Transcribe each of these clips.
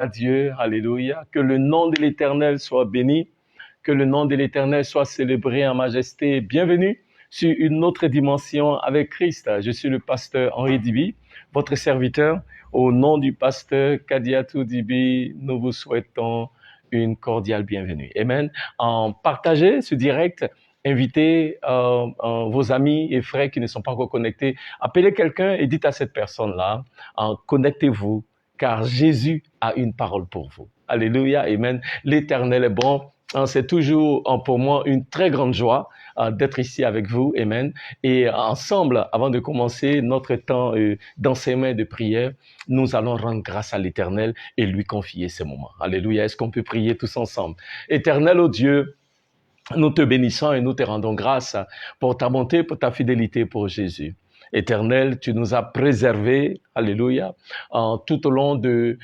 à Dieu, alléluia, que le nom de l'Éternel soit béni, que le nom de l'Éternel soit célébré en majesté. Bienvenue sur une autre dimension avec Christ. Je suis le pasteur Henri Dibi, votre serviteur. Au nom du pasteur Kadiatou Dibi, nous vous souhaitons une cordiale bienvenue. Amen. Partagez ce direct, invitez vos amis et frères qui ne sont pas encore connectés. Appelez quelqu'un et dites à cette personne-là, connectez-vous, car Jésus a une parole pour vous. Alléluia, amen. L'Éternel est bon. C'est toujours pour moi une très grande joie d'être ici avec vous, amen. Et ensemble, avant de commencer notre temps d'enseignement et de prière, nous allons rendre grâce à l'Éternel et lui confier ces moments. Alléluia. Est-ce qu'on peut prier tous ensemble? Éternel, ô Dieu, nous te bénissons et nous te rendons grâce pour ta bonté, pour ta fidélité pour Jésus. Éternel, tu nous as préservés, alléluia, tout au long de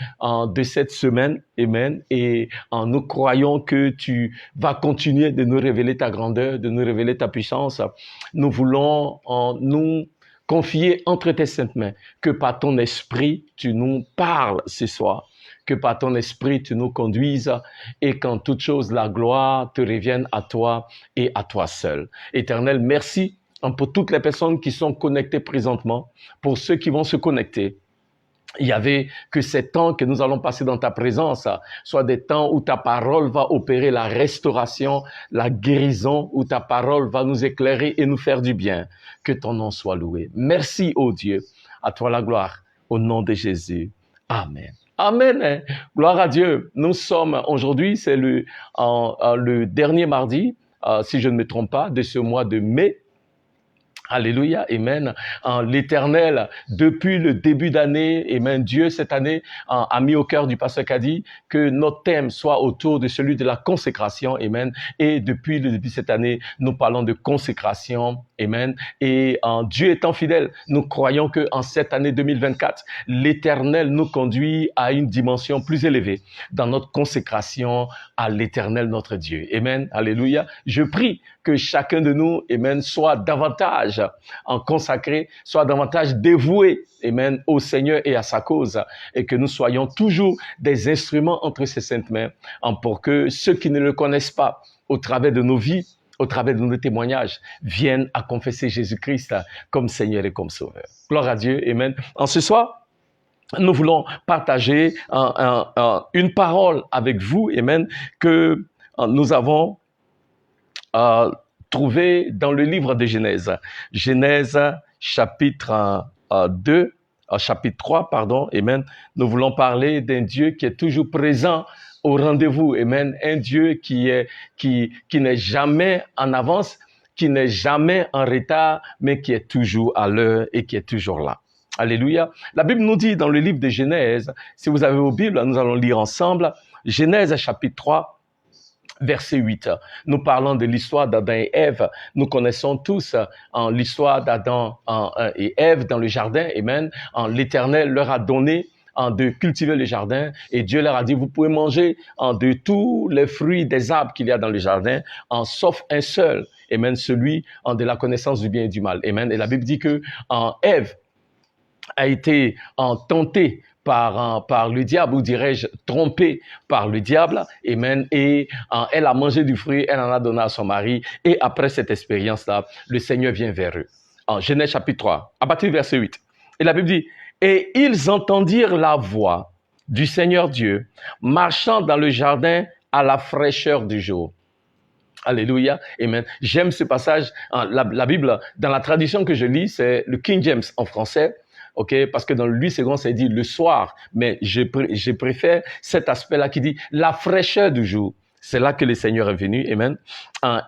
cette semaine, amen, et nous croyons que tu vas continuer de nous révéler ta grandeur, de nous révéler ta puissance. Nous voulons nous confier entre tes saintes mains, que par ton esprit, tu nous parles ce soir, que par ton esprit, tu nous conduises et qu'en toute chose, la gloire te revienne à toi et à toi seul. Éternel, merci pour toutes les personnes qui sont connectées présentement, pour ceux qui vont se connecter. Il y avait que ces temps que nous allons passer dans ta présence, soit des temps où ta parole va opérer la restauration, la guérison, où ta parole va nous éclairer et nous faire du bien. Que ton nom soit loué. Merci, ô Dieu. À toi la gloire. Au nom de Jésus. Amen. Amen. Gloire à Dieu. Nous sommes aujourd'hui, c'est le dernier mardi, si je ne me trompe pas, de ce mois de mai. Alléluia, amen. L'Éternel, depuis le début d'année, amen, Dieu cette année a mis au cœur du pasteur Kadi que notre thème soit autour de celui de la consécration, amen. Et depuis le début de cette année, nous parlons de consécration, amen. Et Dieu étant fidèle, nous croyons que en cette année 2024, l'Éternel nous conduit à une dimension plus élevée dans notre consécration à l'Éternel notre Dieu, amen. Alléluia. Je prie que chacun de nous, amen, soit davantage consacré, soit davantage dévoué, amen, au Seigneur et à sa cause, et que nous soyons toujours des instruments entre ses saintes mains, pour que ceux qui ne le connaissent pas, au travers de nos vies, au travers de nos témoignages, viennent à confesser Jésus-Christ comme Seigneur et comme Sauveur. Gloire à Dieu, amen. En ce soir, nous voulons partager une parole avec vous, amen, que nous avons trouvé dans le livre de Genèse. Genèse chapitre 3, pardon, amen. Nous voulons parler d'un Dieu qui est toujours présent au rendez-vous, amen. Un Dieu qui n'est jamais en avance, qui n'est jamais en retard, mais qui est toujours à l'heure et qui est toujours là. Alléluia. La Bible nous dit dans le livre de Genèse, si vous avez vos Bibles, nous allons lire ensemble, Genèse chapitre 3, verset 8. Nous parlons de l'histoire d'Adam et Ève. Nous connaissons tous l'histoire d'Adam et Ève dans le jardin. Amen. L'Éternel leur a donné de cultiver le jardin et Dieu leur a dit, vous pouvez manger de tous les fruits des arbres qu'il y a dans le jardin, sauf un seul. Amen. Celui de la connaissance du bien et du mal. Amen. Et la Bible dit que Ève a été tentée par le diable, ou dirais-je, trompée par le diable, amen, et elle a mangé du fruit, elle en a donné à son mari, et après cette expérience-là, le Seigneur vient vers eux. En Genèse chapitre 3, à partir du verset 8. Et la Bible dit, « Et ils entendirent la voix du Seigneur Dieu, marchant dans le jardin à la fraîcheur du jour. » Alléluia, amen. J'aime ce passage, la Bible, dans la tradition que je lis, c'est le King James en français, ok, parce que dans le 8 secondes, c'est dit le soir, mais je préfère cet aspect-là qui dit la fraîcheur du jour. C'est là que le Seigneur est venu, amen.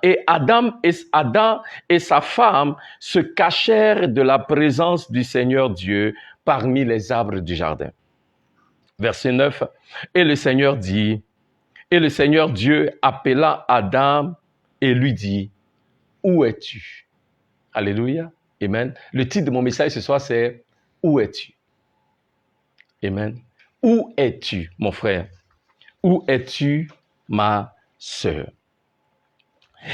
Et Adam et sa femme se cachèrent de la présence du Seigneur Dieu parmi les arbres du jardin. Verset 9, et le Seigneur Dieu appela Adam et lui dit, où es-tu? Alléluia, amen. Le titre de mon message ce soir, c'est où es-tu? Amen. Où es-tu, mon frère? Où es-tu, ma sœur?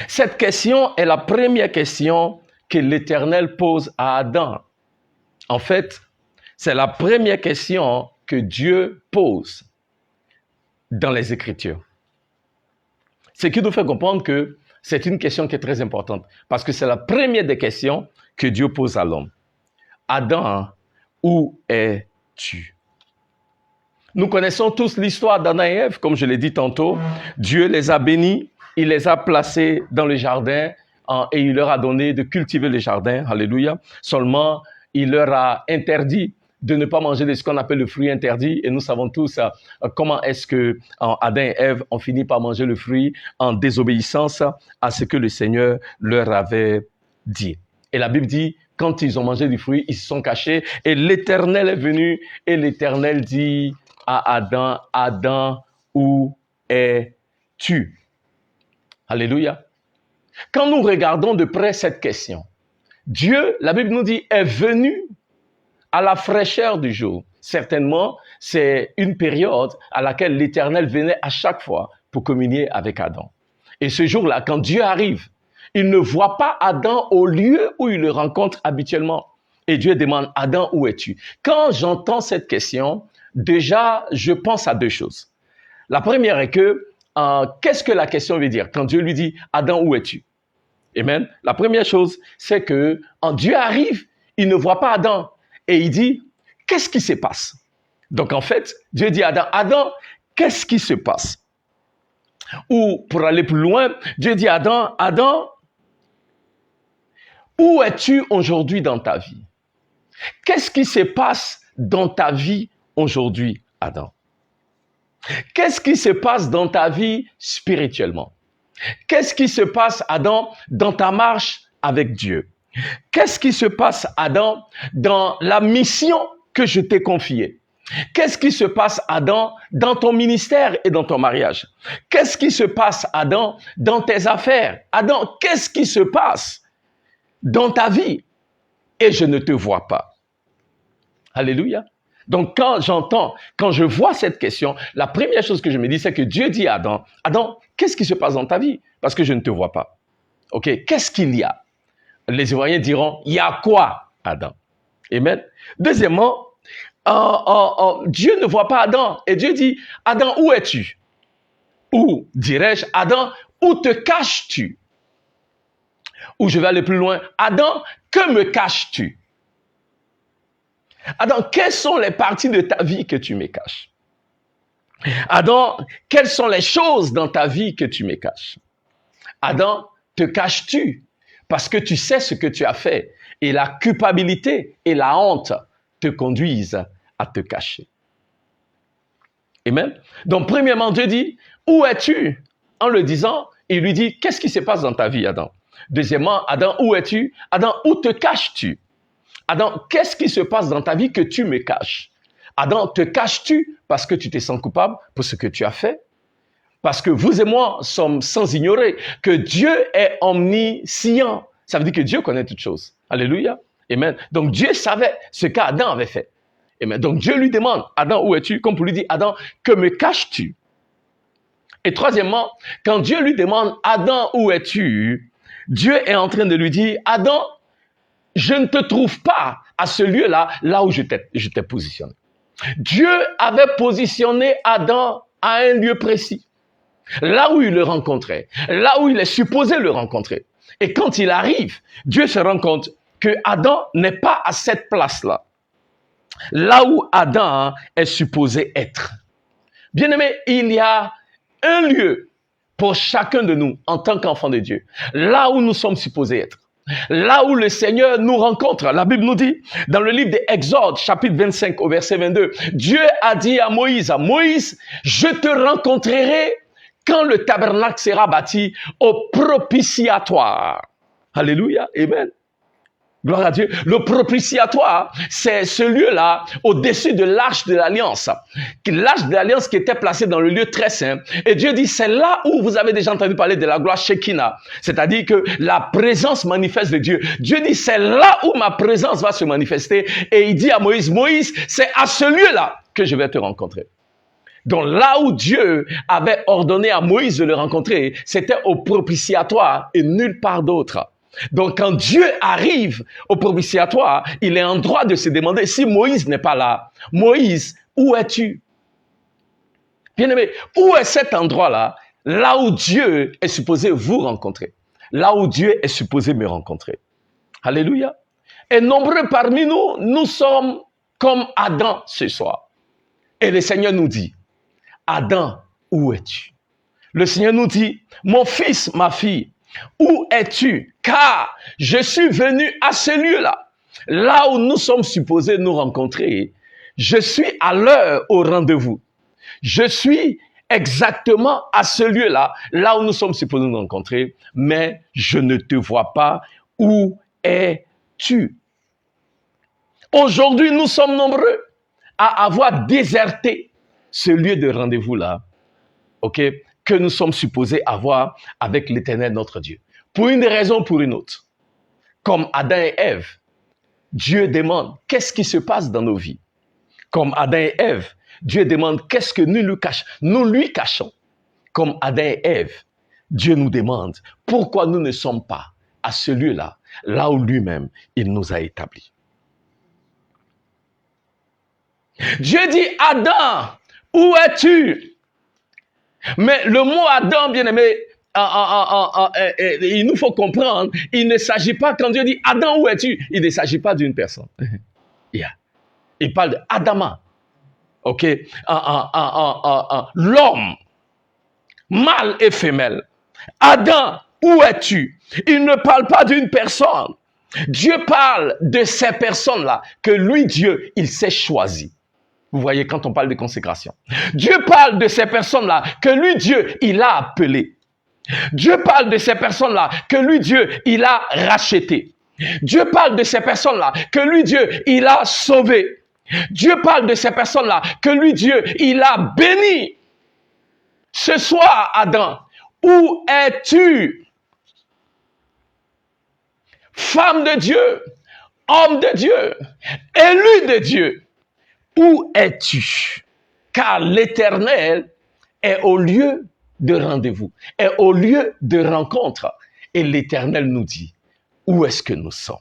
Cette question est la première question que l'Éternel pose à Adam. En fait, c'est la première question que Dieu pose. dans les Écritures. Ce qui nous fait comprendre que c'est une question qui est très importante, parce que c'est la première des questions que Dieu pose à l'homme. Adam, où es-tu? Nous connaissons tous l'histoire d'Adam et Ève, comme je l'ai dit tantôt. Dieu les a bénis, il les a placés dans le jardin et il leur a donné de cultiver le jardin. Alléluia. Seulement, il leur a interdit de ne pas manger de ce qu'on appelle le fruit interdit. Et nous savons tous comment est-ce que Adam et Ève ont fini par manger le fruit en désobéissance à ce que le Seigneur leur avait dit. Et la Bible dit, quand ils ont mangé du fruit, ils se sont cachés et l'Éternel est venu et l'Éternel dit à Adam, Adam, où es-tu? Alléluia. Quand nous regardons de près cette question, Dieu, la Bible nous dit, est venu à la fraîcheur du jour. Certainement, c'est une période à laquelle l'Éternel venait à chaque fois pour communier avec Adam. Et ce jour-là, quand Dieu arrive, il ne voit pas Adam au lieu où il le rencontre habituellement. Et Dieu demande, Adam, où es-tu? Quand j'entends cette question, déjà, je pense à deux choses. La première est que, qu'est-ce que la question veut dire? Quand Dieu lui dit, Adam, où es-tu? Amen. La première chose, c'est que Dieu arrive, il ne voit pas Adam. Et il dit, qu'est-ce qui se passe? Donc en fait, Dieu dit à Adam, Adam, qu'est-ce qui se passe? Ou pour aller plus loin, Dieu dit à Adam, Adam, où es-tu aujourd'hui dans ta vie? Qu'est-ce qui se passe dans ta vie aujourd'hui, Adam? Qu'est-ce qui se passe dans ta vie spirituellement? Qu'est-ce qui se passe, Adam, dans ta marche avec Dieu? Qu'est-ce qui se passe, Adam, dans la mission que je t'ai confiée? Qu'est-ce qui se passe, Adam, dans ton ministère et dans ton mariage? Qu'est-ce qui se passe, Adam, dans tes affaires? Adam, qu'est-ce qui se passe dans ta vie? Et je ne te vois pas. Alléluia. Donc, quand je vois cette question, la première chose que je me dis, c'est que Dieu dit à Adam, Adam, qu'est-ce qui se passe dans ta vie? Parce que je ne te vois pas. OK? Qu'est-ce qu'il y a? Les Ivoiriens diront, il y a quoi, Adam? Amen. Deuxièmement, Dieu ne voit pas Adam. Et Dieu dit, Adam, où es-tu? Ou, dirais-je, Adam, où te caches-tu? Ou je vais aller plus loin, Adam, que me caches-tu? Adam, quelles sont les parties de ta vie que tu me caches? Adam, quelles sont les choses dans ta vie que tu me caches? Adam, te caches-tu parce que tu sais ce que tu as fait et la culpabilité et la honte te conduisent à te cacher. Amen. Donc, premièrement, Dieu dit, où es-tu? En le disant, il lui dit, qu'est-ce qui se passe dans ta vie, Adam? Deuxièmement, Adam, où es-tu? Adam, où te caches-tu? Adam, qu'est-ce qui se passe dans ta vie que tu me caches? Adam, te caches-tu parce que tu te sens coupable pour ce que tu as fait? Parce que vous et moi sommes sans ignorer que Dieu est omniscient. Ça veut dire que Dieu connaît toutes choses. Alléluia. Amen. Donc Dieu savait ce qu'Adam avait fait. Amen. Donc Dieu lui demande, Adam, où es-tu? Comme pour lui dire, Adam, que me caches-tu? Et troisièmement, quand Dieu lui demande, Adam, où es-tu? Dieu est en train de lui dire, Adam, je ne te trouve pas à ce lieu-là, là où je t'ai positionné. Dieu avait positionné Adam à un lieu précis, là où il le rencontrait, là où il est supposé le rencontrer. Et quand il arrive, Dieu se rend compte que Adam n'est pas à cette place-là, là où Adam est supposé être. Bien-aimé, il y a un lieu pour chacun de nous en tant qu'enfants de Dieu, là où nous sommes supposés être. Là où le Seigneur nous rencontre, la Bible nous dit, dans le livre d'Exode, chapitre 25, au verset 22, Dieu a dit à Moïse, je te rencontrerai quand le tabernacle sera bâti au propitiatoire. Alléluia, amen. Gloire à Dieu. Le propitiatoire, c'est ce lieu-là au-dessus de l'arche de l'Alliance. L'arche de l'Alliance qui était placée dans le lieu très saint. Et Dieu dit, c'est là où vous avez déjà entendu parler de la gloire Shekinah. C'est-à-dire que la présence manifeste de Dieu. Dieu dit, c'est là où ma présence va se manifester. Et il dit à Moïse, Moïse, c'est à ce lieu-là que je vais te rencontrer. Donc là où Dieu avait ordonné à Moïse de le rencontrer, c'était au propitiatoire et nulle part d'autre. Donc quand Dieu arrive au propitiatoire, il est en droit de se demander si Moïse n'est pas là. Moïse, où es-tu? Bien-aimé, où est cet endroit-là? Là où Dieu est supposé vous rencontrer. Là où Dieu est supposé me rencontrer. Alléluia. Et nombreux parmi nous, nous sommes comme Adam ce soir. Et le Seigneur nous dit, Adam, où es-tu? Le Seigneur nous dit, mon fils, ma fille, où es-tu? Car je suis venu à ce lieu-là, là où nous sommes supposés nous rencontrer. Je suis à l'heure au rendez-vous. Je suis exactement à ce lieu-là, là où nous sommes supposés nous rencontrer, mais je ne te vois pas. Où es-tu? Aujourd'hui, nous sommes nombreux à avoir déserté ce lieu de rendez-vous-là, ok, que nous sommes supposés avoir avec l'Éternel notre Dieu. Pour une raison ou pour une autre. Comme Adam et Ève, Dieu demande qu'est-ce qui se passe dans nos vies. Comme Adam et Ève, Dieu demande qu'est-ce que nous lui cachons. Comme Adam et Ève, Dieu nous demande pourquoi nous ne sommes pas à ce lieu-là, là où lui-même, il nous a établis. Dieu dit, Adam, où es-tu? Mais le mot Adam, bien-aimé, il nous faut comprendre, il ne s'agit pas, quand Dieu dit, Adam, où es-tu? Il ne s'agit pas d'une personne. Il parle d'Adama. Ok, l'homme, mâle et femelle. Adam, où es-tu? Il ne parle pas d'une personne. Dieu parle de ces personnes-là que lui, Dieu, il s'est choisi. Vous voyez, quand on parle de consécration. Dieu parle de ces personnes-là que lui, Dieu, il a appelées. Dieu parle de ces personnes-là que lui, Dieu, il a rachetées. Dieu parle de ces personnes-là que lui, Dieu, il a sauvées. Dieu parle de ces personnes-là que lui, Dieu, il a béni. Ce soir, Adam, où es-tu? Femme de Dieu, homme de Dieu, élu de Dieu, où es-tu? Car l'Éternel est au lieu de rendez-vous, est au lieu de rencontre. Et l'Éternel nous dit, où est-ce que nous sommes?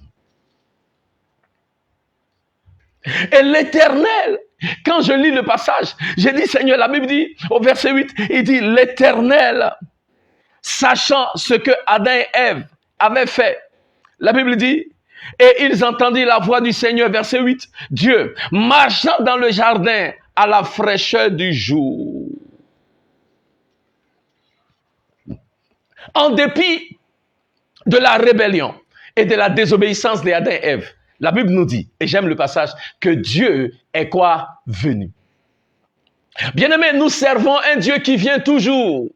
Et l'Éternel, quand je lis le passage, j'ai dit, Seigneur, la Bible dit, au verset 8, il dit, l'Éternel, sachant ce que Adam et Ève avaient fait, la Bible dit, et ils entendirent la voix du Seigneur, verset 8, Dieu, marchant dans le jardin à la fraîcheur du jour. En dépit de la rébellion et de la désobéissance d'Adam et Ève, la Bible nous dit, et j'aime le passage, que Dieu est quoi? Venu. Bien-aimés, nous servons un Dieu qui vient toujours.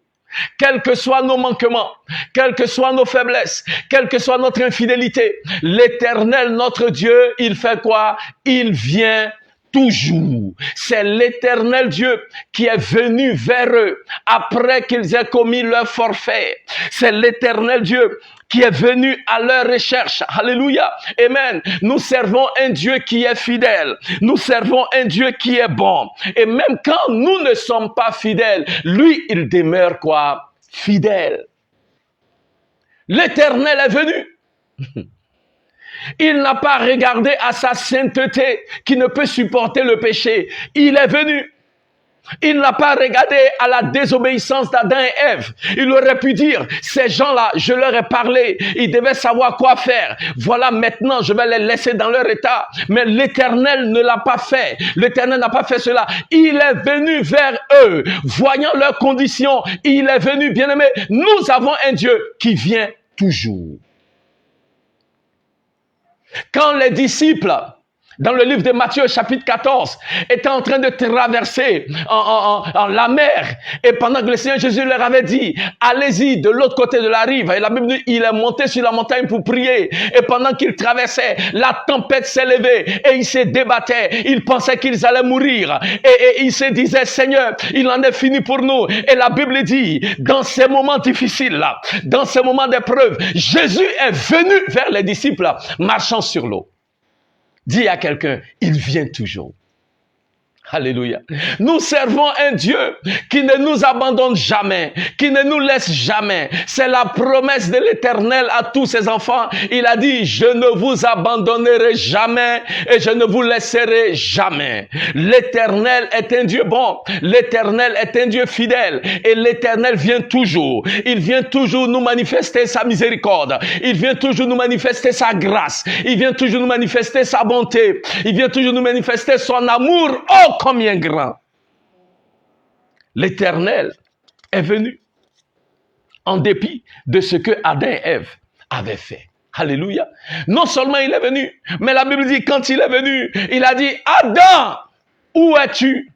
Quels que soient nos manquements, quelles que soient nos faiblesses, quelle que soit notre infidélité, l'Éternel, notre Dieu, il fait quoi? Il vient toujours. C'est l'Éternel Dieu qui est venu vers eux après qu'ils aient commis leur forfait. C'est l'Éternel Dieu qui est venu à leur recherche. Alléluia. Amen. Nous servons un Dieu qui est fidèle. Nous servons un Dieu qui est bon. Et même quand nous ne sommes pas fidèles, lui, il demeure quoi? Fidèle. L'Éternel est venu. Il n'a pas regardé à sa sainteté qui ne peut supporter le péché. Il est venu. Il n'a pas regardé à la désobéissance d'Adam et Ève. Il aurait pu dire, ces gens-là, je leur ai parlé, ils devaient savoir quoi faire. Voilà, maintenant, je vais les laisser dans leur état. Mais l'Éternel ne l'a pas fait. L'Éternel n'a pas fait cela. Il est venu vers eux, voyant leurs conditions. Il est venu, bien-aimé. Nous avons un Dieu qui vient toujours. Quand les disciples, dans le livre de Matthieu, chapitre 14, étaient en train de traverser en la mer, et pendant que le Seigneur Jésus leur avait dit, allez-y de l'autre côté de la rive, et la Bible dit, il est monté sur la montagne pour prier, et pendant qu'il traversait, la tempête s'est levée, et ils se débattaient, ils pensaient qu'ils allaient mourir, et ils se disaient, Seigneur, il en est fini pour nous, et la Bible dit, dans ces moments difficiles-là, dans ces moments d'épreuve, Jésus est venu vers les disciples, marchant sur l'eau. Dis à quelqu'un, il vient toujours. Alléluia. Nous servons un Dieu qui ne nous abandonne jamais, qui ne nous laisse jamais. C'est la promesse de l'Éternel à tous ses enfants. Il a dit, je ne vous abandonnerai jamais et je ne vous laisserai jamais. L'Éternel est un Dieu bon. L'Éternel est un Dieu fidèle. Et l'Éternel vient toujours. Il vient toujours nous manifester sa miséricorde. Il vient toujours nous manifester sa grâce. Il vient toujours nous manifester sa bonté. Il vient toujours nous manifester son amour. Oh, combien grand! L'Éternel est venu en dépit de ce que Adam et Ève avaient fait. Alléluia. Non seulement il est venu, mais la Bible dit quand il est venu, il a dit Adam, où es-tu?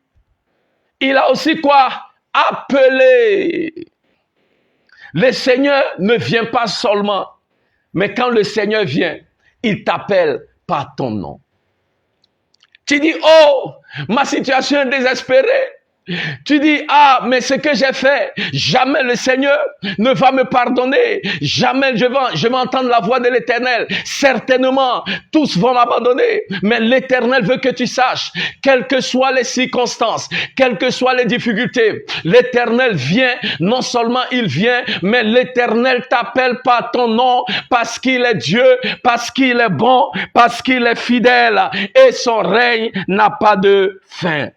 Il a aussi quoi? Appelé. Le Seigneur ne vient pas seulement, mais quand le Seigneur vient, il t'appelle par ton nom. Tu dis, oh, ma situation est désespérée. Tu dis, ah, mais ce que j'ai fait, jamais le Seigneur ne va me pardonner. Jamais je vais entendre la voix de l'Éternel. Certainement, tous vont m'abandonner. Mais l'Éternel veut que tu saches, quelles que soient les circonstances, quelles que soient les difficultés, l'Éternel vient, non seulement il vient, mais l'Éternel t'appelle par ton nom parce qu'il est Dieu, parce qu'il est bon, parce qu'il est fidèle et son règne n'a pas de fin.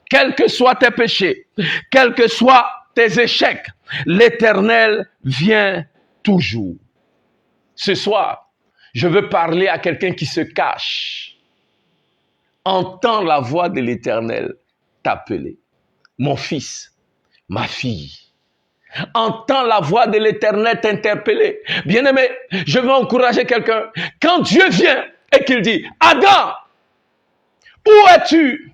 Quels que soient tes péchés, quels que soient tes échecs, l'Éternel vient toujours. Ce soir, je veux parler à quelqu'un qui se cache. Entends la voix de l'Éternel t'appeler. Mon fils, ma fille. Entends la voix de l'Éternel t'interpeller. Bien-aimé, je veux encourager quelqu'un. Quand Dieu vient et qu'il dit, Adam, où es-tu?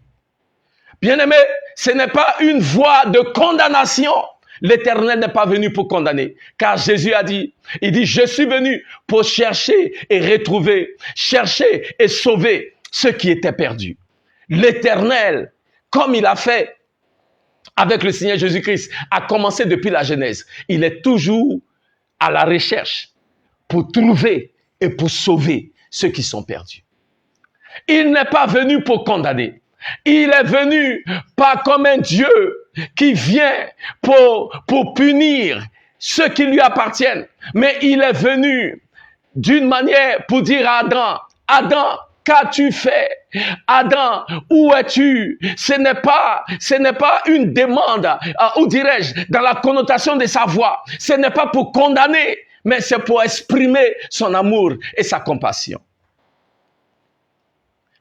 Bien-aimé, ce n'est pas une voix de condamnation. L'Éternel n'est pas venu pour condamner. Car Jésus a dit, il dit, je suis venu pour chercher et retrouver, chercher et sauver ceux qui étaient perdus. L'Éternel, comme il a fait avec le Seigneur Jésus-Christ, a commencé depuis la Genèse. Il est toujours à la recherche pour trouver et pour sauver ceux qui sont perdus. Il n'est pas venu pour condamner. Il est venu pas comme un Dieu qui vient pour punir ceux qui lui appartiennent, mais il est venu d'une manière pour dire à Adam, Adam, qu'as-tu fait? Adam, où es-tu? Ce n'est pas une demande, où dirais-je, dans la connotation de sa voix. Ce n'est pas pour condamner, mais c'est pour exprimer son amour et sa compassion.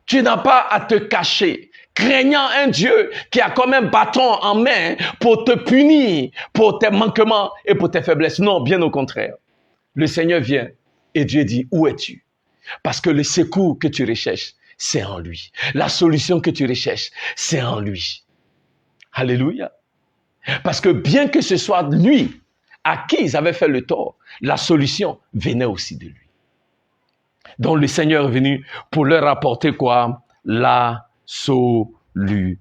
Tu n'as pas à te cacher, craignant un Dieu qui a comme un bâton en main pour te punir, pour tes manquements et pour tes faiblesses. Non, bien au contraire. Le Seigneur vient et Dieu dit, où es-tu? Parce que le secours que tu recherches, c'est en lui. La solution que tu recherches, c'est en lui. Alléluia. Parce que bien que ce soit lui à qui ils avaient fait le tort, la solution venait aussi de lui. Donc le Seigneur est venu pour leur apporter quoi? La solution.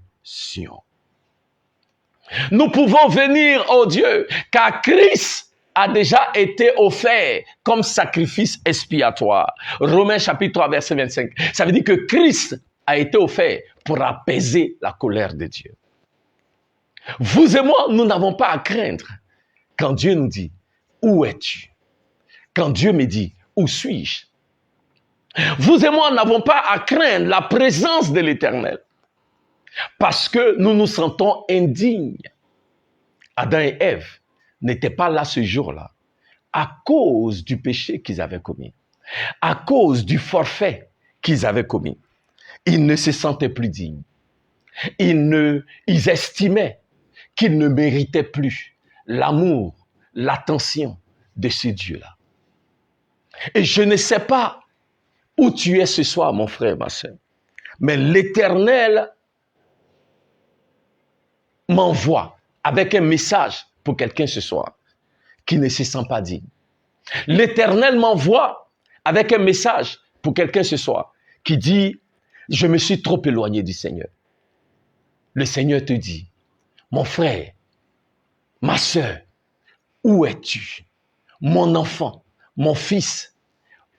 Nous pouvons venir au Dieu, car Christ a déjà été offert comme sacrifice expiatoire. Romains chapitre 3, verset 25. Ça veut dire que Christ a été offert pour apaiser la colère de Dieu. Vous et moi, nous n'avons pas à craindre quand Dieu nous dit, où es-tu? Quand Dieu me dit, où suis-je? Vous et moi n'avons pas à craindre la présence de l'Éternel parce que nous nous sentons indignes. Adam et Ève n'étaient pas là ce jour-là à cause du péché qu'ils avaient commis, à cause du forfait qu'ils avaient commis. Ils ne se sentaient plus dignes. Ils estimaient qu'ils ne méritaient plus l'amour, l'attention de ce Dieu-là. Et je ne sais pas où tu es ce soir, mon frère, ma soeur. Mais l'Éternel m'envoie avec un message pour quelqu'un ce soir qui ne se sent pas digne. L'Éternel m'envoie avec un message pour quelqu'un ce soir qui dit, je me suis trop éloigné du Seigneur. Le Seigneur te dit, mon frère, ma soeur, où es-tu? Mon enfant, mon fils,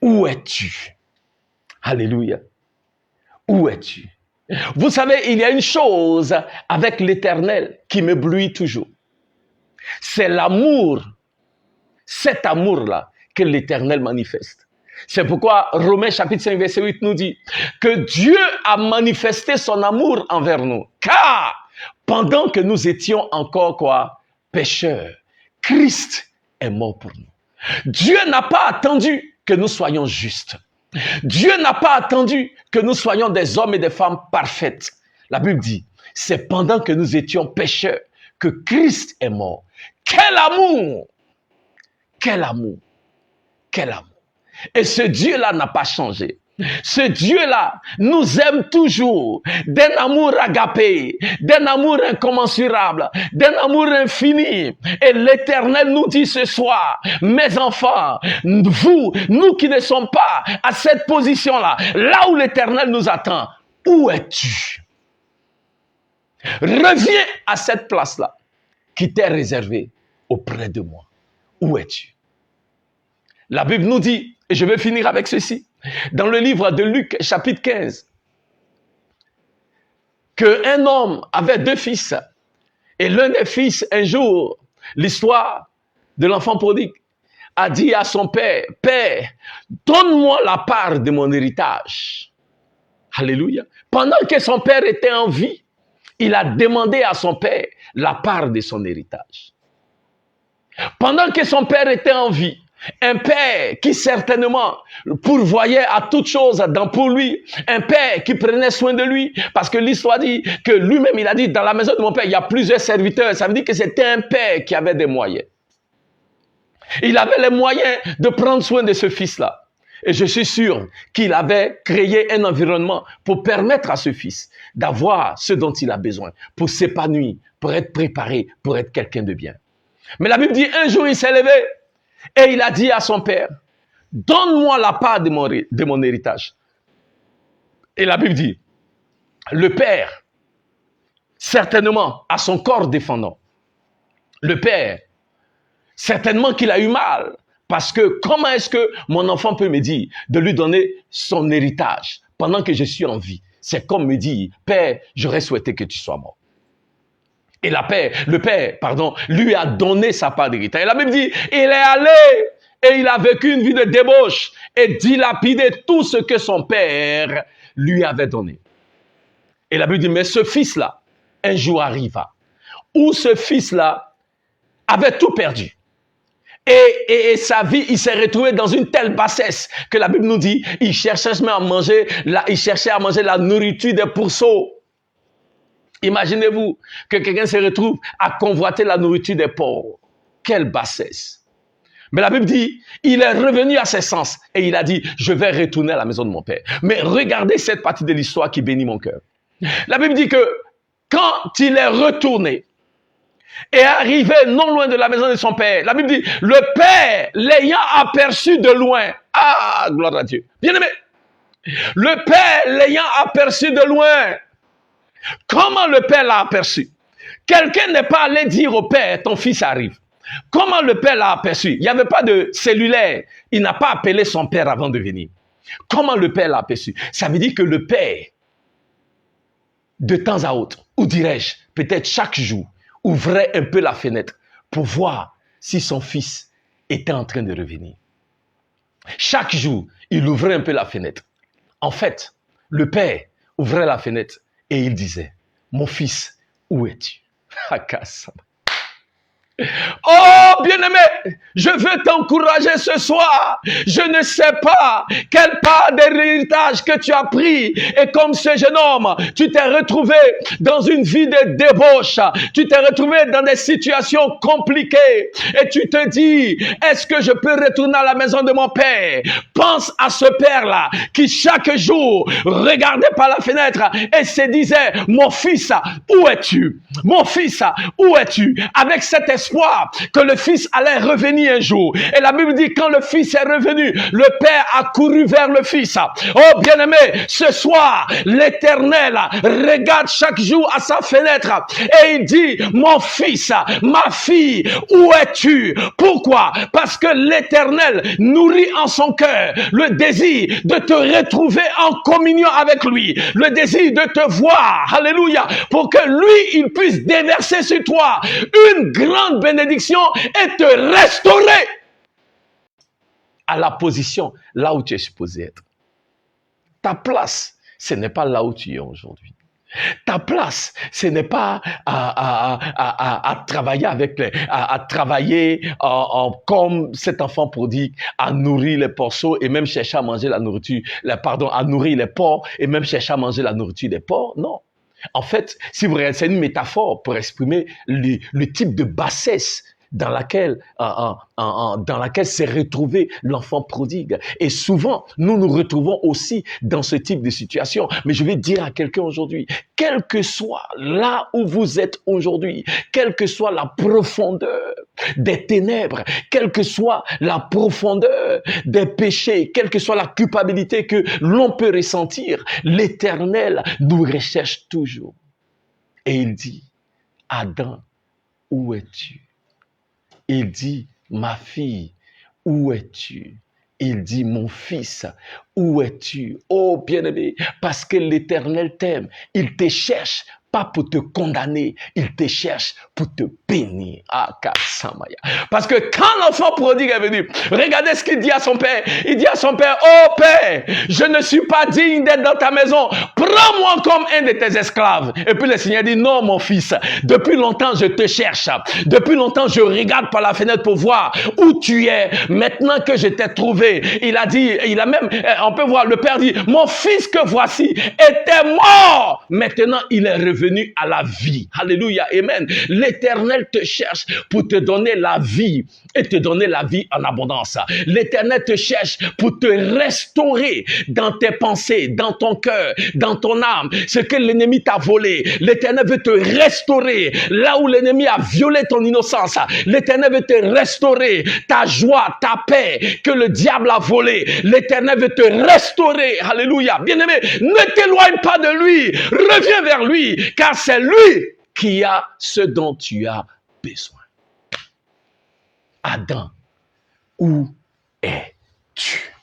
où es-tu? Alléluia. Où es-tu? Vous savez, il y a une chose avec l'Éternel qui m'éblouit toujours. C'est l'amour, cet amour-là que l'Éternel manifeste. C'est pourquoi Romains chapitre 5 verset 8 nous dit que Dieu a manifesté son amour envers nous. Car pendant que nous étions encore quoi? Pécheurs, Christ est mort pour nous. Dieu n'a pas attendu que nous soyons justes. Dieu n'a pas attendu que nous soyons des hommes et des femmes parfaites. La Bible dit, c'est pendant que nous étions pécheurs que Christ est mort. Quel amour! Quel amour! Quel amour! Et ce Dieu-là n'a pas changé. Ce Dieu-là nous aime toujours d'un amour agapé, d'un amour incommensurable, d'un amour infini. Et l'Éternel nous dit ce soir, mes enfants, vous, nous qui ne sommes pas à cette position-là, là où l'Éternel nous attend, où es-tu? Reviens à cette place-là qui t'est réservée auprès de moi. Où es-tu? La Bible nous dit, et je vais finir avec ceci, dans le livre de Luc, chapitre 15, qu'un homme avait 2 fils. Et l'un des fils, un jour, l'histoire de l'enfant prodigue, a dit à son père, « Père, donne-moi la part de mon héritage. » Alléluia. Pendant que son père était en vie, il a demandé à son père la part de son héritage. Pendant que son père était en vie, un père qui certainement pourvoyait à toute chose pour lui, un père qui prenait soin de lui, parce que l'histoire dit que lui-même, il a dit, dans la maison de mon père, il y a plusieurs serviteurs. Ça veut dire que c'était un père qui avait des moyens. Il avait les moyens de prendre soin de ce fils-là. Et je suis sûr qu'il avait créé un environnement pour permettre à ce fils d'avoir ce dont il a besoin, pour s'épanouir, pour être préparé, pour être quelqu'un de bien. Mais la Bible dit, un jour, il s'est levé et il a dit à son père, « Donne-moi la part de mon héritage. » Et la Bible dit, le père, certainement, a son corps défendant. Le père, certainement qu'il a eu mal. Parce que comment est-ce que mon enfant peut me dire de lui donner son héritage pendant que je suis en vie? C'est comme me dire, Père, j'aurais souhaité que tu sois mort. Et le père, lui a donné sa part d'héritage. Et la Bible dit, il est allé et il a vécu une vie de débauche et dilapidé tout ce que son père lui avait donné. Et la Bible dit, mais ce fils-là, un jour arriva, où ce fils-là avait tout perdu. Et sa vie, il s'est retrouvé dans une telle bassesse que la Bible nous dit, il cherchait à manger la nourriture des pourceaux. Imaginez-vous que quelqu'un se retrouve à convoiter la nourriture des pauvres. Quelle bassesse. Mais la Bible dit, il est revenu à ses sens et il a dit, je vais retourner à la maison de mon père. Mais regardez cette partie de l'histoire qui bénit mon cœur. La Bible dit que quand il est retourné, et arrivé non loin de la maison de son père, la Bible dit, le père l'ayant aperçu de loin. Ah, gloire à Dieu. Bien-aimé, le père l'ayant aperçu de loin. Comment le père l'a aperçu? Quelqu'un n'est pas allé dire au père, ton fils arrive. Comment le père l'a aperçu? Il n'y avait pas de cellulaire. Il n'a pas appelé son père avant de venir. Comment le père l'a aperçu? Ça veut dire que le père, de temps à autre, ou dirais-je, peut-être chaque jour, ouvrait un peu la fenêtre pour voir si son fils était en train de revenir. Chaque jour, il ouvrait un peu la fenêtre. En fait, le père ouvrait la fenêtre et il disait, « Mon fils, où es-tu? » Oh, bien-aimé, je veux t'encourager ce soir. Je ne sais pas quelle part de l'héritage que tu as pris. Et comme ce jeune homme, tu t'es retrouvé dans une vie de débauche. Tu t'es retrouvé dans des situations compliquées. Et tu te dis, est-ce que je peux retourner à la maison de mon père? Pense à ce père-là qui chaque jour regardait par la fenêtre et se disait, mon fils, où es-tu? Mon fils, où es-tu? Avec cet espoir l'espoir que le Fils allait revenir un jour. Et la Bible dit, quand le Fils est revenu, le Père a couru vers le Fils. Oh bien-aimé, ce soir, l'Éternel regarde chaque jour à sa fenêtre et il dit, mon fils, ma fille, où es-tu? Pourquoi? Parce que l'Éternel nourrit en son cœur le désir de te retrouver en communion avec lui, le désir de te voir, alléluia, pour que lui, il puisse déverser sur toi une grande bénédiction et te restaurer à la position là où tu es supposé être. Ta place, ce n'est pas là où tu es aujourd'hui. Ta place, ce n'est pas à travailler avec à travailler comme cet enfant prodigue, à nourrir les porceaux et même chercher à manger la nourriture, à nourrir les porcs et même chercher à manger la nourriture des porcs. Non. En fait, si vous regardez, c'est une métaphore pour exprimer le type de bassesse dans laquelle s'est retrouvé l'enfant prodigue. Et souvent, nous nous retrouvons aussi dans ce type de situation. Mais je vais dire à quelqu'un aujourd'hui, quel que soit là où vous êtes aujourd'hui, quelle que soit la profondeur des ténèbres, quelle que soit la profondeur des péchés, quelle que soit la culpabilité que l'on peut ressentir, l'Éternel nous recherche toujours. Et il dit, Adam, où es-tu? Il dit, ma fille, où es-tu? Il dit, mon fils, où es-tu? Oh bien-aimé, parce que l'Éternel t'aime, il te cherche, pas pour te condamner, il te cherche pour te bénir. Ah, Kassamaya. Parce que quand l'enfant prodigue est venu, regardez ce qu'il dit à son père. Il dit à son père, oh père, je ne suis pas digne d'être dans ta maison. Prends-moi comme un de tes esclaves. Et puis le Seigneur dit, non mon fils, depuis longtemps je te cherche. Depuis longtemps je regarde par la fenêtre pour voir où tu es. Maintenant que je t'ai trouvé, il a dit, on peut voir, le père dit, mon fils que voici était mort. Maintenant il est revenu à la vie. Alléluia, amen. L'Éternel te cherche pour te donner la vie et te donner la vie en abondance. L'Éternel te cherche pour te restaurer dans tes pensées, dans ton cœur, dans ton âme, ce que l'ennemi t'a volé. L'Éternel veut te restaurer là où l'ennemi a violé ton innocence. L'Éternel veut te restaurer ta joie, ta paix que le diable a volé. L'Éternel veut te restaurer. Alléluia. Bien-aimé, ne t'éloigne pas de lui. Reviens vers lui, car c'est lui qui a ce dont tu as besoin. Adam, où es-tu?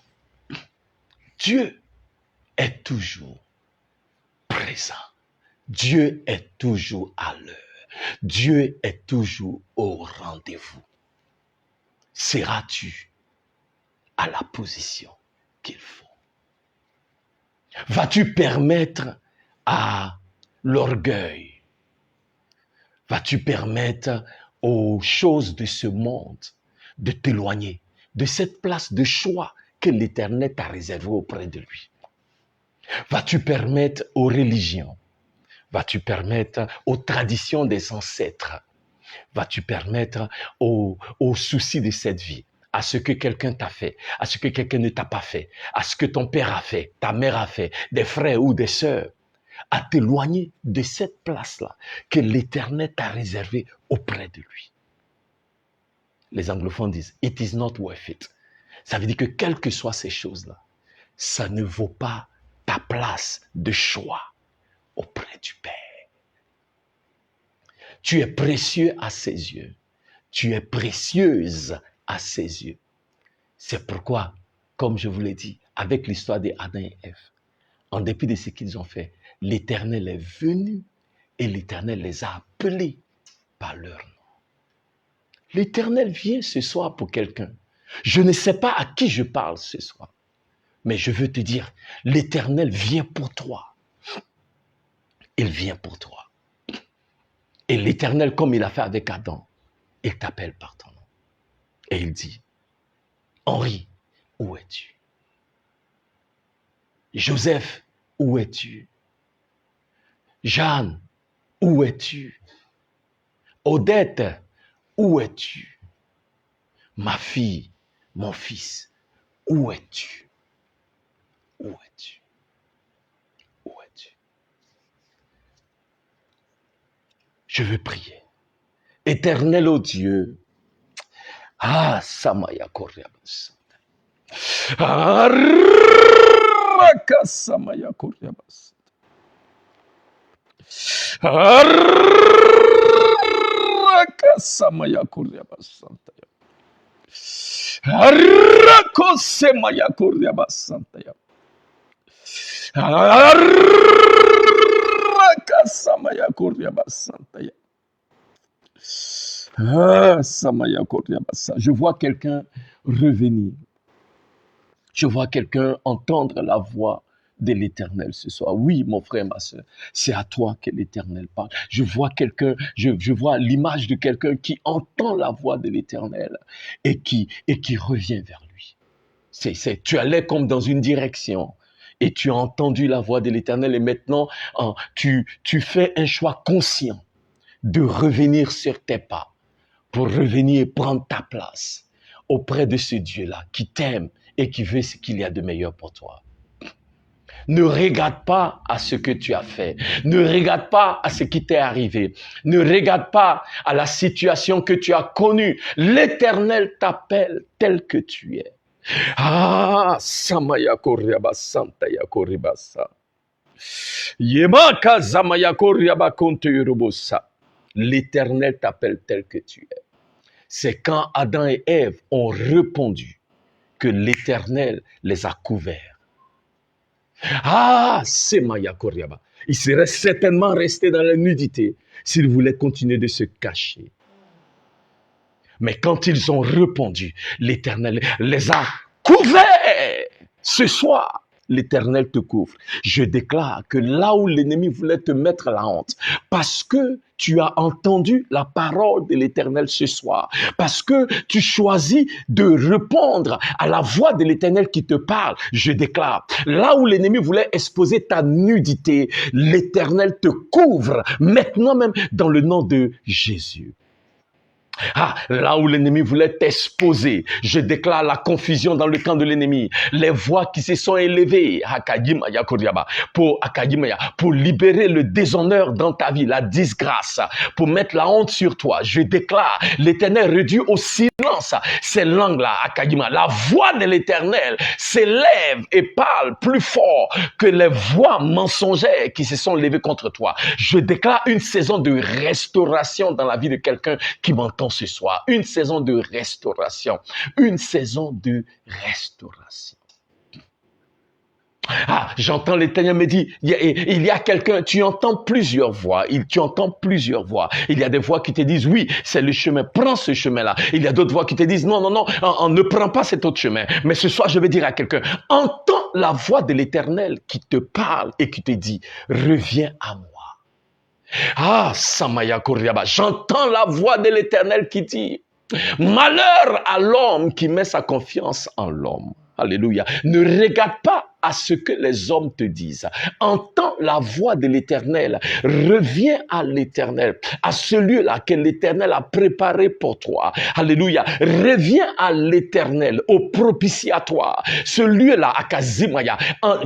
Dieu est toujours présent. Dieu est toujours à l'heure. Dieu est toujours au rendez-vous. Seras-tu à la position qu'il faut? Vas-tu permettre à l'orgueil? Vas-tu permettre aux choses de ce monde de t'éloigner de cette place de choix que l'Éternel t'a réservée auprès de lui? Vas-tu permettre aux religions? Vas-tu permettre aux traditions des ancêtres? Vas-tu permettre aux soucis de cette vie, à ce que quelqu'un t'a fait, à ce que quelqu'un ne t'a pas fait, à ce que ton père a fait, ta mère a fait, des frères ou des sœurs, à t'éloigner de cette place-là que l'Éternel t'a réservée auprès de lui? Les anglophones disent, it is not worth it. Ça veut dire que quelles que soient ces choses-là, ça ne vaut pas ta place de choix auprès du Père. Tu es précieux à ses yeux. Tu es précieuse à ses yeux. C'est pourquoi, comme je vous l'ai dit, avec l'histoire d'Adam et Ève, en dépit de ce qu'ils ont fait, l'Éternel est venu et l'Éternel les a appelés par leur nom. L'Éternel vient ce soir pour quelqu'un. Je ne sais pas à qui je parle ce soir, mais je veux te dire, l'Éternel vient pour toi. Il vient pour toi. Et l'Éternel, comme il a fait avec Adam, il t'appelle par ton nom. Et il dit, Henri, où es-tu? Joseph, où es-tu? Jeanne, où es-tu? Odette, où es-tu? Ma fille, mon fils, où es-tu? Où es-tu? Où es-tu? Je veux prier. Éternel, ô Dieu. Ah, Samaya Koriabas. Araka Samaya Koriabas. Araka Samaya Koriabas. Arako Semaya Koriabas Santaya. Araka Samaya Koriabas Santaya. Ah, Samaya Koriabas. Je vois quelqu'un revenir. Je vois quelqu'un entendre la voix de l'Éternel ce soir. Oui, mon frère, ma soeur, c'est à toi que l'Éternel parle. Je vois quelqu'un, je vois l'image de quelqu'un qui entend la voix de l'Éternel et qui revient vers lui. Tu allais comme dans une direction et tu as entendu la voix de l'Éternel et maintenant, tu fais un choix conscient de revenir sur tes pas pour revenir prendre ta place auprès de ce Dieu-là qui t'aime et qui veut ce qu'il y a de meilleur pour toi. Ne regarde pas à ce que tu as fait. Ne regarde pas à ce qui t'est arrivé. Ne regarde pas à la situation que tu as connue. L'Éternel t'appelle tel que tu es. Ah, Samaya Koriaba Santa Yakoribasa. Yemaka Zamaya Koriaba Konte Yorubosa. L'Éternel t'appelle tel que tu es. C'est quand Adam et Ève ont répondu que l'Éternel les a couverts. Ah, c'est Maya Koriaba. Ils seraient certainement restés dans la nudité s'ils voulaient continuer de se cacher. Mais quand ils ont répondu, l'Éternel les a couverts. Ce soir, l'Éternel te couvre. Je déclare que là où l'ennemi voulait te mettre la honte, parce que tu as entendu la parole de l'Éternel ce soir, parce que tu choisis de répondre à la voix de l'Éternel qui te parle, je déclare, là où l'ennemi voulait exposer ta nudité, l'Éternel te couvre, maintenant même dans le nom de Jésus. Ah, là où l'ennemi voulait t'exposer, je déclare la confusion dans le camp de l'ennemi. Les voix qui se sont élevées pour libérer le déshonneur dans ta vie, la disgrâce, pour mettre la honte sur toi. Je déclare, l'Éternel réduit au silence ces langues-là. La voix de l'Éternel s'élève et parle plus fort que les voix mensongères qui se sont levées contre toi. Je déclare une saison de restauration dans la vie de quelqu'un qui m'entend ce soir. Une saison de restauration. Une saison de restauration. Ah, j'entends l'Éternel me dire, il y a quelqu'un, tu entends plusieurs voix, tu entends plusieurs voix. Il y a des voix qui te disent, oui, c'est le chemin, prends ce chemin-là. Il y a d'autres voix qui te disent, non, on ne prend pas cet autre chemin. Mais ce soir, je vais dire à quelqu'un, entends la voix de l'Éternel qui te parle et qui te dit, reviens à moi. Ah, Samaya Koriaba, j'entends la voix de l'Éternel qui dit, malheur à l'homme qui met sa confiance en l'homme. Alléluia. Ne regarde pas à ce que les hommes te disent. Entends la voix de l'Éternel. Reviens à l'Éternel, à ce lieu-là que l'Éternel a préparé pour toi. Alléluia. Reviens à l'Éternel, au propitiatoire. Ce lieu-là, à Kazimaya.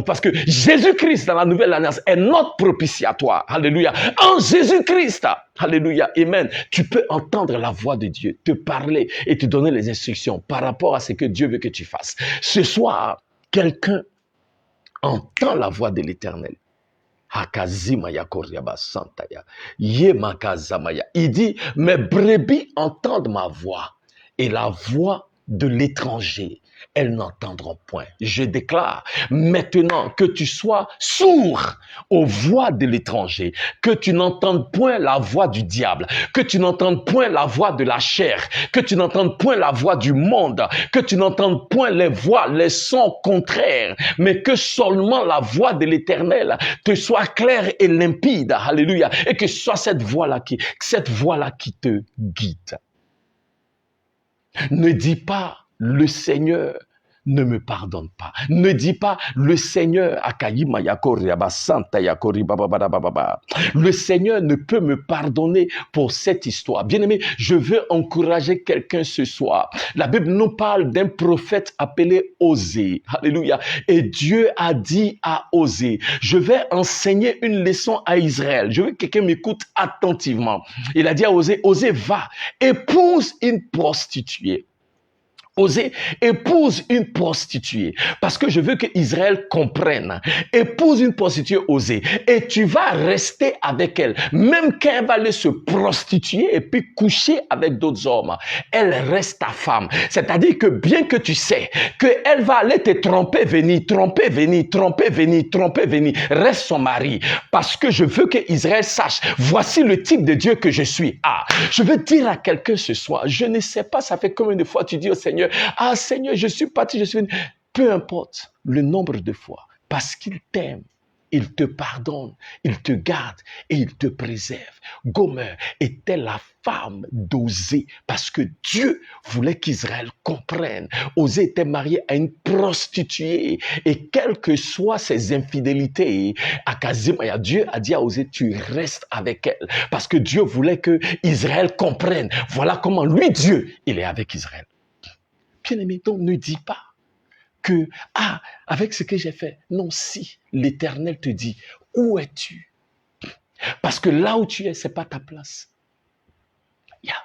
Parce que Jésus-Christ, dans la nouvelle alliance, est notre propitiatoire. Alléluia. En Jésus-Christ. Alléluia. Amen. Tu peux entendre la voix de Dieu, te parler et te donner les instructions par rapport à ce que Dieu veut que tu fasses. Ce soir, quelqu'un entend la voix de l'Éternel. Il dit, mes brebis entendent ma voix et la voix de l'étranger, elles n'entendront point. Je déclare maintenant que tu sois sourd aux voix de l'étranger, que tu n'entendes point la voix du diable, que tu n'entendes point la voix de la chair, que tu n'entendes point la voix du monde, que tu n'entendes point les voix, les sons contraires, mais que seulement la voix de l'Éternel te soit claire et limpide. Alléluia. Et que ce soit cette voix-là qui te guide. Ne dis pas, le Seigneur ne me pardonne pas. Ne dis pas, le Seigneur, le Seigneur ne peut me pardonner pour cette histoire. Bien-aimé, je veux encourager quelqu'un ce soir. La Bible nous parle d'un prophète appelé Osée. Alléluia. Et Dieu a dit à Osée, je vais enseigner une leçon à Israël. Je veux que quelqu'un m'écoute attentivement. Il a dit à Osée, Osée, va, épouse une prostituée. Osée, épouse une prostituée, parce que je veux que Israël comprenne. Épouse une prostituée, Osée, et tu vas rester avec elle, même quand elle va aller se prostituer et puis coucher avec d'autres hommes. Elle reste ta femme. C'est-à-dire que bien que tu sais qu'elle va aller te tromper, venir, reste son mari, parce que je veux que Israël sache, voici le type de Dieu que je suis. Ah, je veux dire à quelqu'un ce soir, je ne sais pas, ça fait combien de fois tu dis au Seigneur, ah Seigneur, je suis parti, je suis venu. Peu importe le nombre de fois, parce qu'il t'aime, il te pardonne, il te garde et il te préserve. Gomer était la femme d'Osée, parce que Dieu voulait qu'Israël comprenne. Osée était marié à une prostituée, et quelles que soient ses infidélités, Akazimaya, Dieu a dit à Osée, tu restes avec elle, parce que Dieu voulait que Israël comprenne. Voilà comment lui, Dieu, il est avec Israël. Bien-aimé, donc ne dis pas que, ah, avec ce que j'ai fait. Non, si l'Éternel te dit, où es-tu? Parce que là où tu es, c'est pas ta place. Yeah.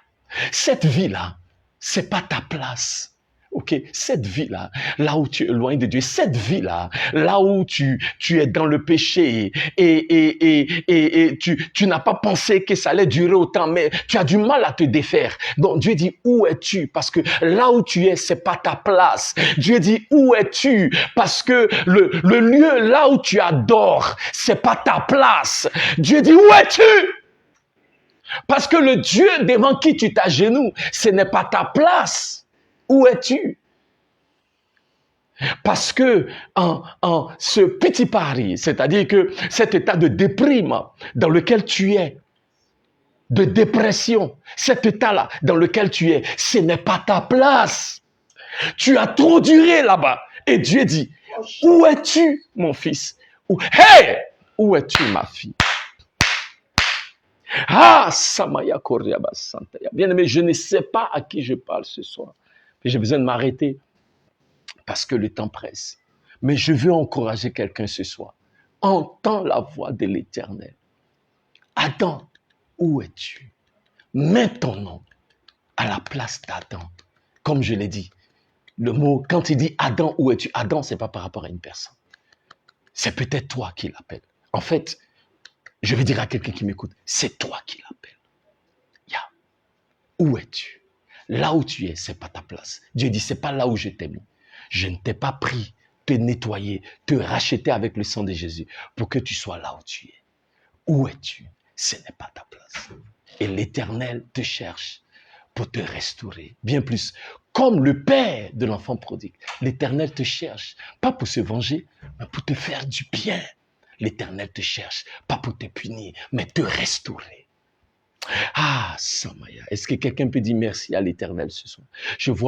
Cette vie-là, c'est pas ta place. Ok, cette vie-là, là où tu es loin de Dieu, cette vie-là, là où tu es dans le péché et tu n'as pas pensé que ça allait durer autant, mais tu as du mal à te défaire. Donc Dieu dit, où es-tu? Parce que là où tu es, c'est pas ta place. Dieu dit, où es-tu? Parce que le lieu là où tu adores, c'est pas ta place. Dieu dit, où es-tu? Parce que le Dieu devant qui tu t'agenouilles, ce n'est pas ta place. Où es-tu? Parce que en ce petit pari, c'est-à-dire que cet état de déprime dans lequel tu es, de dépression, cet état-là dans lequel tu es, ce n'est pas ta place. Tu as trop duré là-bas. Et Dieu dit, où es-tu, mon fils? Hey! Où es-tu, ma fille? Ah, Samaya Koryaba Santaya. Bien-aimé, je ne sais pas à qui je parle ce soir. J'ai besoin de m'arrêter parce que le temps presse. Mais je veux encourager quelqu'un ce soir. Entends la voix de l'Éternel. Adam, où es-tu? Mets ton nom à la place d'Adam. Comme je l'ai dit, le mot, quand il dit Adam, où es-tu? Adam, ce n'est pas par rapport à une personne. C'est peut-être toi qui l'appelle. En fait, je vais dire à quelqu'un qui m'écoute, c'est toi qui l'appelle. Yeah. Où es-tu? Là où tu es, ce n'est pas ta place. Dieu dit, ce n'est pas là où je t'ai mis. Je ne t'ai pas pris, te nettoyer, te racheter avec le sang de Jésus pour que tu sois là où tu es. Où es-tu? Ce n'est pas ta place. Et l'Éternel te cherche pour te restaurer. Bien plus, comme le Père de l'enfant prodigue, l'Éternel te cherche, pas pour se venger, mais pour te faire du bien. L'Éternel te cherche, pas pour te punir, mais te restaurer. Ah, Samaya, est-ce que quelqu'un peut dire merci à l'Éternel ce soir?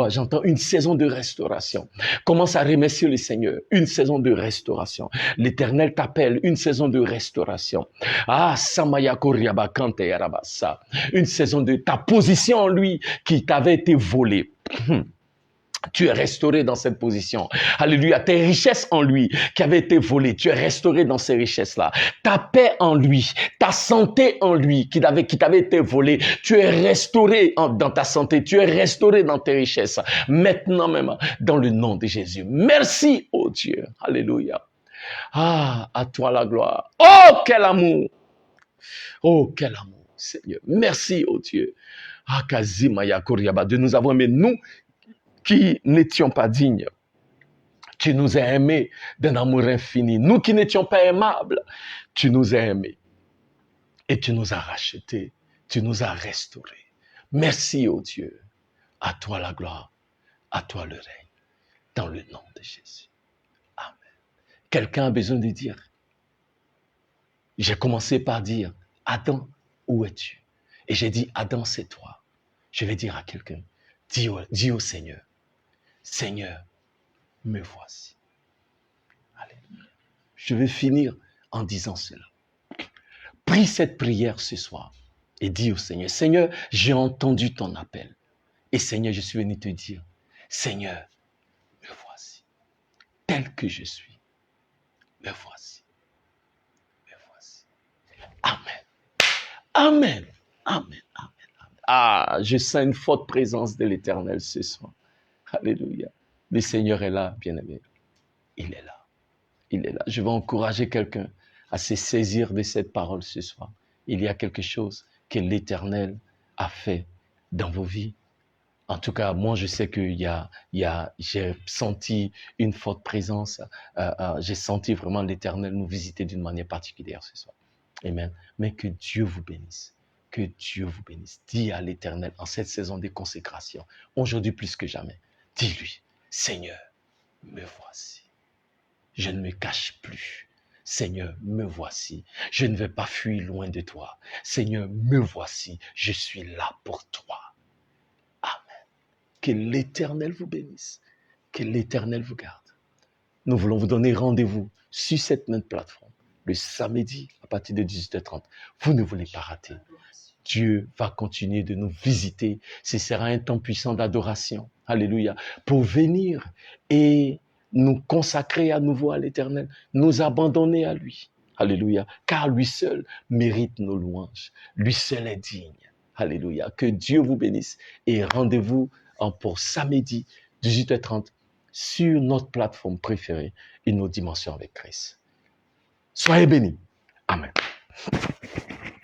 J'entends une saison de restauration. Commence à remercier le Seigneur. Une saison de restauration. L'Éternel t'appelle, une saison de restauration. Ah, Samaya Koryaba Kante Yarabasa. Une saison de ta position en lui qui t'avait été volée. Tu es restauré dans cette position. Alléluia. Tes richesses en lui qui avaient été volées, tu es restauré dans ces richesses-là. Ta paix en lui, ta santé en lui qui t'avait été volée, tu es restauré dans ta santé, tu es restauré dans tes richesses. Maintenant même, dans le nom de Jésus. Merci, oh Dieu. Alléluia. Ah, à toi la gloire. Oh, quel amour. Oh, quel amour, Seigneur. Merci, oh Dieu. Ah, Kazimaya Koryaba, de nous avoir aimés, nous, qui n'étions pas dignes. Tu nous as aimés d'un amour infini. Nous qui n'étions pas aimables, tu nous as aimés. Et tu nous as rachetés. Tu nous as restaurés. Merci, ô Dieu. À toi la gloire. À toi le règne. Dans le nom de Jésus. Amen. Quelqu'un a besoin de dire. J'ai commencé par dire, Adam, où es-tu? Et j'ai dit, Adam, c'est toi. Je vais dire à quelqu'un, dis au Seigneur, Seigneur, me voici. Alléluia. Je vais finir en disant cela. Prie cette prière ce soir et dis au Seigneur, Seigneur, j'ai entendu ton appel. Et Seigneur, je suis venu te dire, Seigneur, me voici. Tel que je suis, me voici. Me voici. Amen. Amen. Amen. Amen. Ah, je sens une forte présence de l'Éternel ce soir. Alléluia. Le Seigneur est là, bien-aimé. Il est là. Il est là. Je vais encourager quelqu'un à se saisir de cette parole ce soir. Il y a quelque chose que l'Éternel a fait dans vos vies. En tout cas, moi, je sais que j'ai senti une forte présence. J'ai senti vraiment l'Éternel nous visiter d'une manière particulière ce soir. Amen. Mais que Dieu vous bénisse. Que Dieu vous bénisse. Dis à l'Éternel en cette saison de consécration, aujourd'hui plus que jamais, dis-lui, Seigneur, me voici. Je ne me cache plus. Seigneur, me voici. Je ne vais pas fuir loin de toi. Seigneur, me voici. Je suis là pour toi. Amen. Que l'Éternel vous bénisse. Que l'Éternel vous garde. Nous voulons vous donner rendez-vous sur cette même plateforme le samedi à partir de 18h30. Vous ne voulez pas rater. Dieu va continuer de nous visiter. Ce sera un temps puissant d'adoration. Alléluia. Pour venir et nous consacrer à nouveau à l'Éternel, nous abandonner à lui. Alléluia. Car lui seul mérite nos louanges. Lui seul est digne. Alléluia. Que Dieu vous bénisse et rendez-vous pour samedi 18h30 sur notre plateforme préférée, Une autre dimension avec Christ. Soyez bénis. Amen.